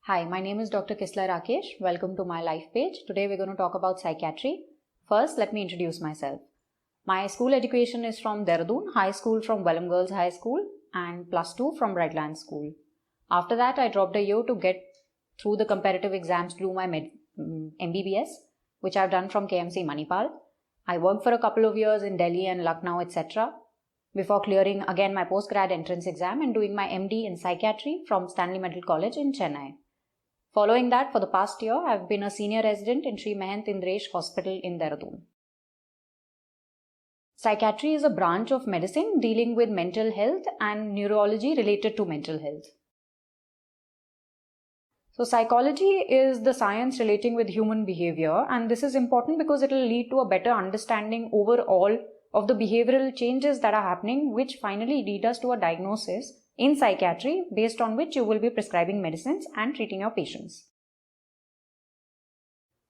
Hi, my name is Dr. Kislaya R. Welcome to my LifePage. Today we're going to talk about psychiatry. First, let me introduce myself. My school education is from Dehradun, high school from Welham Girls High School and +2 from Brightlands School. After that, I dropped a year to get through the competitive exams to do my MBBS, which I've done from KMC Manipal. I worked for a couple of years in Delhi and Lucknow, etc. before clearing again my postgrad entrance exam and doing my MD in Psychiatry from Stanley Medical College in Chennai. Following that, for the past year, I've been a senior resident in Shri Mahant Indiresh Hospital in Dehradun. Psychiatry is a branch of medicine dealing with mental health and neurology related to mental health. So psychology is the science relating with human behavior, and this is important because it will lead to a better understanding overall of the behavioral changes that are happening, which finally lead us to a diagnosis in psychiatry based on which you will be prescribing medicines and treating your patients.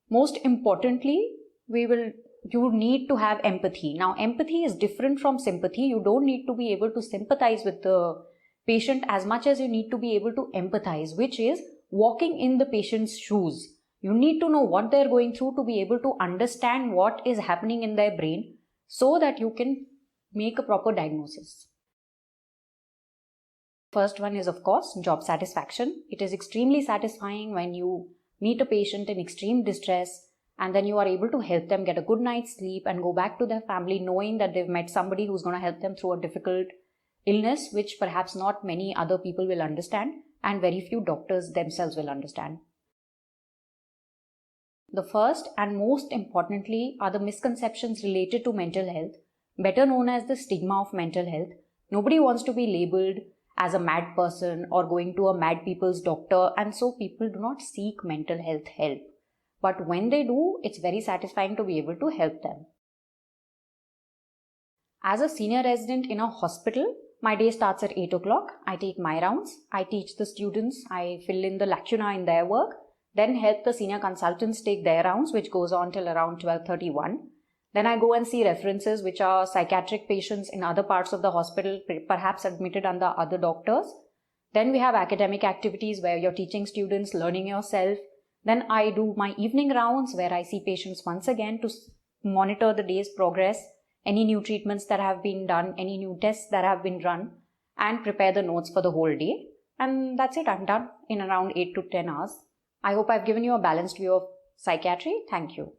Most importantly, you need to have empathy. Now, empathy is different from sympathy. You don't need to be able to sympathize with the patient as much as you need to be able to empathize, which is walking in the patient's shoes. You need to know what they're going through to be able to understand what is happening in their brain so that you can make a proper diagnosis. First one is, of course, job satisfaction. It is extremely satisfying when you meet a patient in extreme distress and then you are able to help them get a good night's sleep and go back to their family knowing that they've met somebody who's going to help them through a difficult illness, which perhaps not many other people will understand and very few doctors themselves will understand. The first and most importantly are the misconceptions related to mental health, better known as the stigma of mental health. Nobody wants to be labeled as a mad person or going to a mad people's doctor, and so people do not seek mental health help. But when they do, it's very satisfying to be able to help them. As a senior resident in a hospital, my day starts at 8 o'clock. I take my rounds, I teach the students, I fill in the lacuna in their work, then help the senior consultants take their rounds, which goes on till around 12:31. Then I go and see references, which are psychiatric patients in other parts of the hospital, perhaps admitted under other doctors. Then we have academic activities where you're teaching students, learning yourself. Then I do my evening rounds where I see patients once again to monitor the day's progress, any new treatments that have been done, any new tests that have been run, and prepare the notes for the whole day. And that's it, I'm done in around 8 to 10 hours. I hope I've given you a balanced view of psychiatry. Thank you.